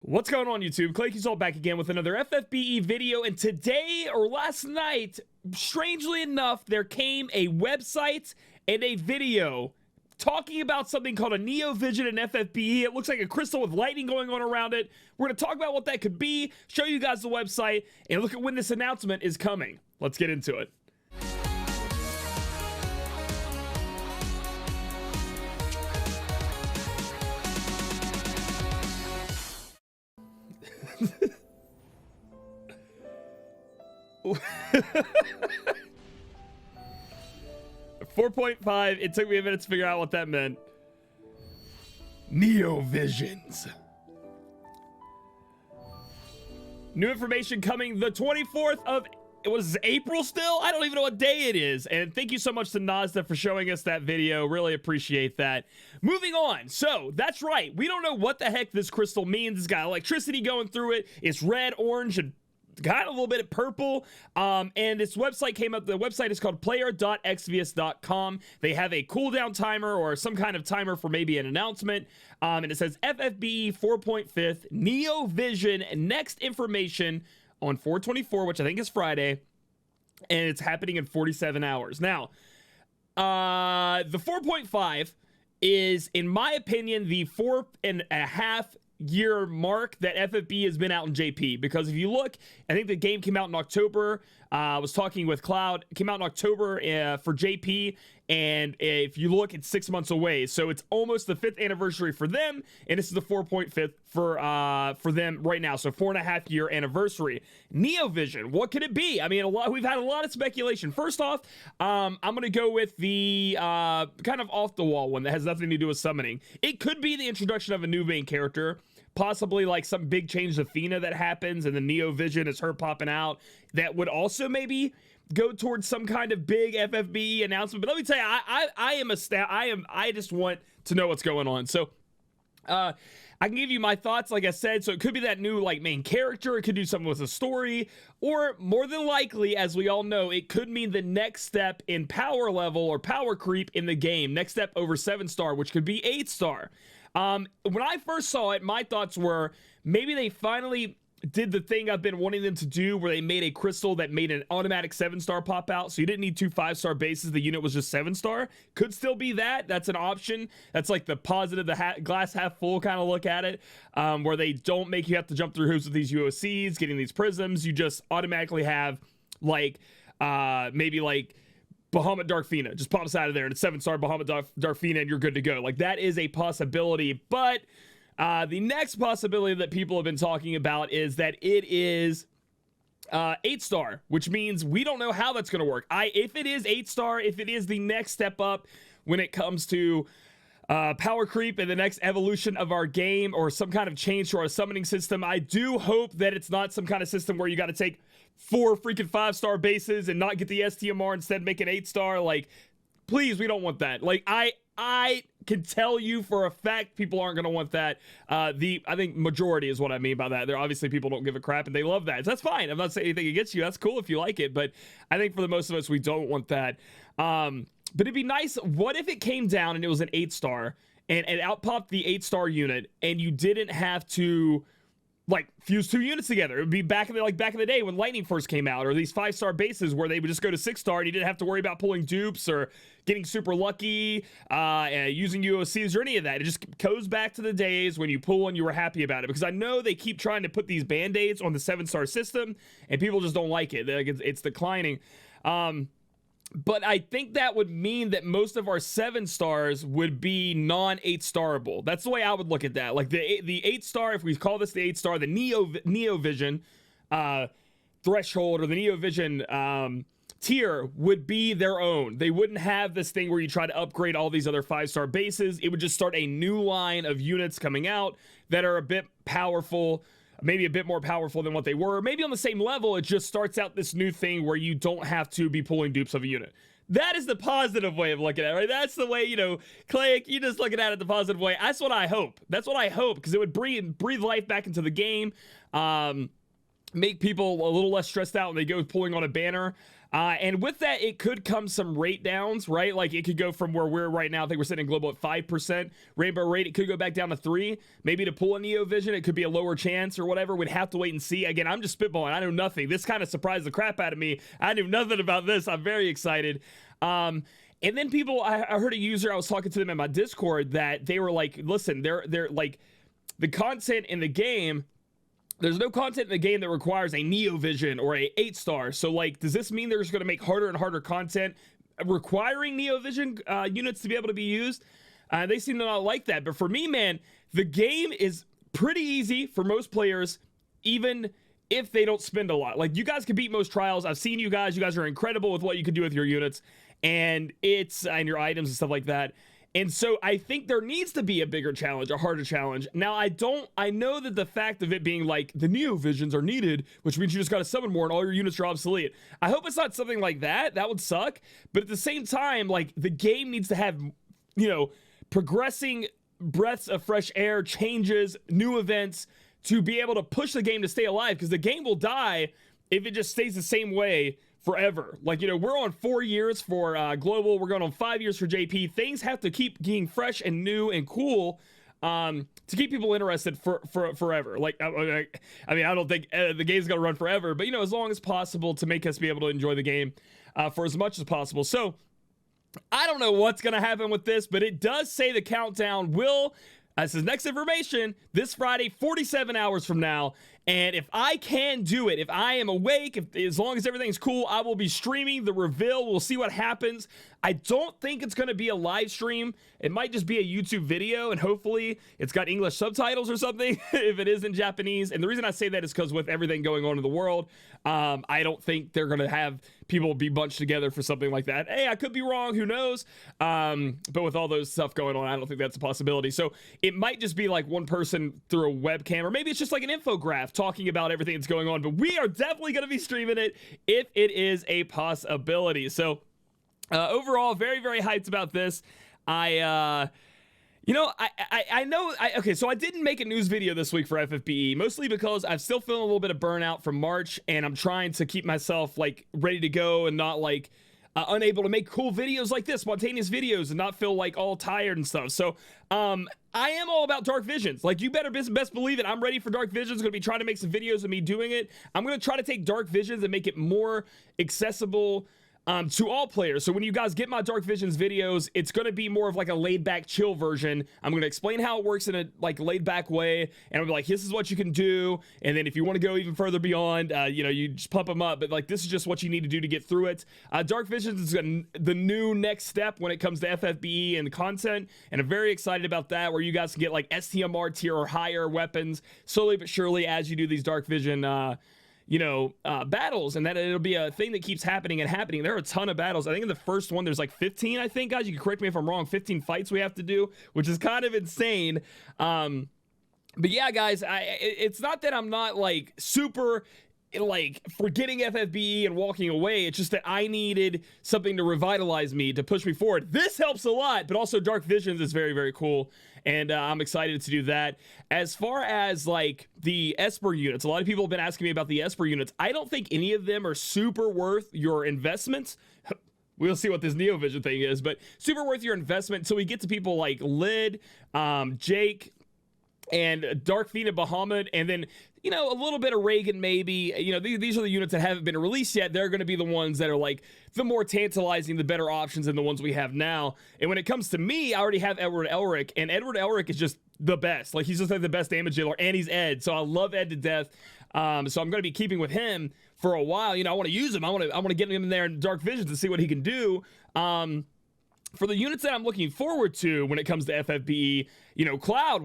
What's going on, YouTube? Claic Yuzolt back again with another FFBE video, and today, or last night, strangely enough, there came a website and a video talking about something called a Neo Vision in FFBE. It looks like a crystal with lightning going on around it. We're going to talk about what that could be, show you guys the website, and look at when this announcement is coming. Let's get into it. .5. It took me a minute to figure out what that meant. Neo Visions. New information coming the 24th of April still? I don't even know what day it is. And thank you so much to Nazda for showing us that video. Really appreciate that. Moving on. So that's right. We don't know what the heck this crystal means. It's got electricity going through it. It's red, orange, and got a little bit of purple. And this website came up. The website is called player.exvius.com. They have a cooldown timer or some kind of timer for maybe an announcement. And it says FFBE 4.5 Neo Vision next information on 4/24, which I think is Friday, and it's happening in 47 hours. Now, the 4.5 is, in my opinion, the 4.5-year mark that FFB has been out in JP, because if you look, I think the game came out in October. I was talking with Cloud. It came out in October for JP, and if you look, it's 6 months away, so it's almost the 5th anniversary for them, and this is the 4.5 for them right now, so 4.5-year anniversary. Neo Vision, what could it be? I mean, we've had a lot of speculation. First off, I'm gonna go with the kind of off the wall one that has nothing to do with summoning. It could be the introduction of a new main character, possibly like some big change to Athena that happens, and the Neo Vision is her popping out. That would also maybe go towards some kind of big FFBE announcement. But let me tell you, I just want to know what's going on. So I can give you my thoughts, like I said. So it could be that new like main character. It could do something with a story, or more than likely, as we all know, it could mean the next step in power level or power creep in the game. Next step over 7-star, which could be 8-star. When I first saw it, my thoughts were maybe they finally did the thing I've been wanting them to do, where they made a crystal that made an automatic 7-star pop out, so you didn't need 2 5-star bases. The unit was just 7-star. Could still be that. That's an option. That's like the positive, the glass half full kind of look at it, where they don't make you have to jump through hoops with these UOCs, getting these prisms. You just automatically have like maybe like Bahamut Darkfina just pops out of there, and it's 7-star Bahamut Darkfina, and you're good to go. Like, that is a possibility. But the next possibility that people have been talking about is that it is 8-star, which means we don't know how that's going to work. If it is 8-star, if it is the next step up when it comes to power creep and the next evolution of our game, or some kind of change to our summoning system, I do hope that it's not some kind of system where you got to take 4 freaking 5-star bases and not get the STMR, instead make an 8-star. Like, please, we don't want that. Like, I can tell you for a fact people aren't going to want that. I think majority is what I mean by that. There obviously people don't give a crap and they love that. So that's fine. I'm not saying anything against you. That's cool if you like it, but I think for the most of us, we don't want that. But it'd be nice. What if it came down and it was an 8-star and it out popped the 8-star unit, and you didn't have to like fuse 2 units together? It would be back in the day when Lightning first came out, or these 5-star bases where they would just go to 6-star and you didn't have to worry about pulling dupes or getting super lucky, using UOCs or any of that. It just goes back to the days when you pull and you were happy about it, because I know they keep trying to put these band-aids on the 7-star system and people just don't like it. Like, it's declining. But I think that would mean that most of our 7-stars would be non-8-starable. That's the way I would look at that. Like, the 8-star, if we call this the 8-star, the Neo Vision threshold, or the Neo Vision tier, would be their own. They wouldn't have this thing where you try to upgrade all these other 5-star bases. It would just start a new line of units coming out that are a bit powerful, maybe a bit more powerful than what they were. Maybe on the same level, it just starts out this new thing where you don't have to be pulling dupes of a unit. That is the positive way of looking at it, right? That's the way, you know, Claic, you just looking at it the positive way. That's what I hope. That's what I hope, because it would breathe life back into the game. make people a little less stressed out when they go pulling on a banner. And with that, it could come some rate downs, right? Like it could go from where we're right now. I think we're sitting global at 5% rainbow rate. It could go back down to 3. Maybe to pull a Neo Vision, it could be a lower chance or whatever. We'd have to wait and see. Again, I'm just spitballing. I know nothing. This kind of surprised the crap out of me. I knew nothing about this. I'm very excited. And then people, I heard a user, I was talking to them in my Discord, that they were like, listen, they're like, the content in the game, there's no content in the game that requires a Neo Vision or a 8-star. So like, does this mean they're just going to make harder and harder content requiring Neo Vision units to be able to be used? They seem to not like that. But for me, man, the game is pretty easy for most players, even if they don't spend a lot. Like, you guys can beat most trials. I've seen you guys. You guys are incredible with what you can do with your units and your items and stuff like that. And so I think there needs to be a bigger challenge, a harder challenge. Now, I know that the fact of it being like the Neo Visions are needed, which means you just got to summon more and all your units are obsolete. I hope it's not something like that. That would suck. But at the same time, like, the game needs to have, you know, progressing breaths of fresh air, changes, new events to be able to push the game to stay alive, because the game will die if it just stays the same way forever. Like, you know, we're on 4 years for global, we're going on 5 years for JP. Things have to keep being fresh and new and cool to keep people interested for forever. Like, I mean, I don't think the game's gonna run forever, but, you know, as long as possible to make us be able to enjoy the game for as much as possible. So I don't know what's gonna happen with this, but it does say the countdown will, this is next information, this Friday, 47 hours from now. And if I can do it, if I am awake, as long as everything's cool, I will be streaming the reveal. We'll see what happens. I don't think it's going to be a live stream. It might just be a YouTube video, and hopefully it's got English subtitles or something if it is in Japanese. And the reason I say that is because with everything going on in the world, I don't think they're going to have people be bunched together for something like that. Hey, I could be wrong. Who knows? But with all those stuff going on, I don't think that's a possibility. So it might just be like one person through a webcam, or maybe it's just like an infograph talking about everything that's going on. But we are definitely going to be streaming it if it is a possibility. So overall, very, very hyped about this. I know, okay, so I didn't make a news video this week for FFBE, mostly because I'm still feeling a little bit of burnout from March, and I'm trying to keep myself, like, ready to go and not, like, unable to make cool videos like this, spontaneous videos, and not feel, like, all tired and stuff. So, I am all about Dark Visions. Like, you better best believe it. I'm ready for Dark Visions. Going to be trying to make some videos of me doing it. I'm going to try to take Dark Visions and make it more accessible to all players. So when you guys get my Dark Visions videos, it's going to be more of like a laid back chill version. I'm going to explain how it works in a like laid back way, and I'll be like, this is what you can do, and then if you want to go even further beyond, you know, you just pump them up, but like, this is just what you need to do to get through it. Dark Visions is the new next step when it comes to FFBE and content, and I'm very excited about that, where you guys can get like STMR tier or higher weapons slowly but surely as you do these Dark Vision battles, and that it'll be a thing that keeps happening and happening. There are a ton of battles. I think in the first one there's like 15, I think, guys, you can correct me if I'm wrong, 15 fights we have to do, which is kind of insane. But yeah, guys, it's not that I'm not like super like forgetting FFBE and walking away. It's just that I needed something to revitalize me, to push me forward. This helps a lot, but also Dark Visions is very, very cool, and I'm excited to do that. As far as like the Esper units, a lot of people have been asking me about the Esper units. I don't think any of them are super worth your investment. We'll see what this Neo Vision thing is, but super worth your investment. So we get to people like Lid, Jake, and Dark Fiend and Bahamut, and then, you know, a little bit of Reagan maybe. You know, these are the units that haven't been released yet. They're going to be the ones that are like the more tantalizing, the better options than the ones we have now. And when it comes to me, I already have Edward Elric, and Edward Elric is just the best. Like, he's just like the best damage dealer, and he's Ed, so I love Ed to death. So I'm going to be keeping with him for a while. You know, I want to use him. I want to get him in there in Dark Visions to see what he can do. For the units that I'm looking forward to when it comes to FFBE, you know, Cloud.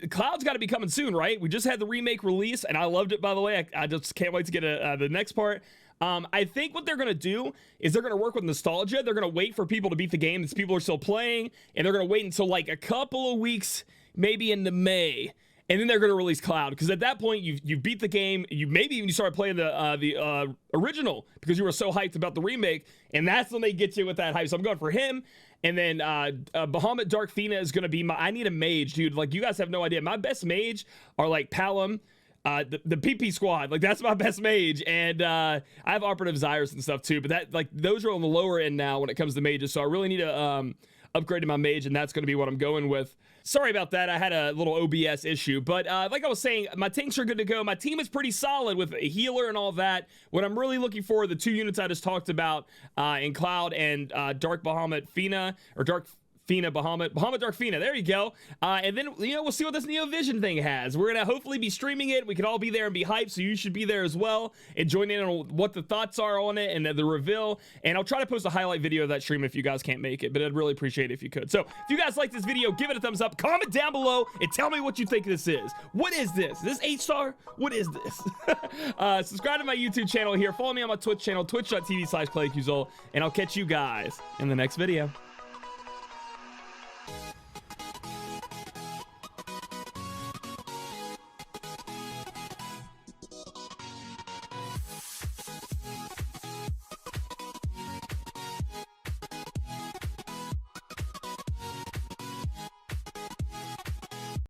Cloud's got to be coming soon, right? We just had the remake release, and I loved it, by the way. I just can't wait to get the next part. I think what they're going to do is they're going to work with nostalgia. They're going to wait for people to beat the game as people are still playing, and they're going to wait until like a couple of weeks, maybe into May, and then they're going to release Cloud, because at that point you beat the game. You maybe even started playing the original because you were so hyped about the remake, and that's when they get you with that hype. So I'm going for him. And then Bahamut Dark Fina is going to be I need a mage, dude. Like, you guys have no idea. My best mage are like Palom, the PP squad. Like, that's my best mage, and I have operative Zyrus and stuff too, but that, like, those are on the lower end now when it comes to mages, so I really need to upgrade to my mage, and that's going to be what I'm going with. Sorry about that. I had a little OBS issue, but like I was saying, my tanks are good to go. My team is pretty solid with a healer and all that. What I'm really looking for are the 2 units I just talked about in Cloud and Dark Bahamut Fina, or Dark Fina Bahamut Dark Fina. There you go. And then, you know, we'll see what this Neo Vision thing has. We're gonna hopefully be streaming it. We can all be there and be hyped, so you should be there as well and join in on what the thoughts are on it and the reveal. And I'll try to post a highlight video of that stream if you guys can't make it, but I'd really appreciate it if you could. So if you guys like this video, give it a thumbs up, comment down below, and tell me what you think this is. What is this? Is this 8-star? What is this? Subscribe to my YouTube channel here. Follow me on my Twitch channel, twitch.tv/ClaicYuzolt, and I'll catch you guys in the next video.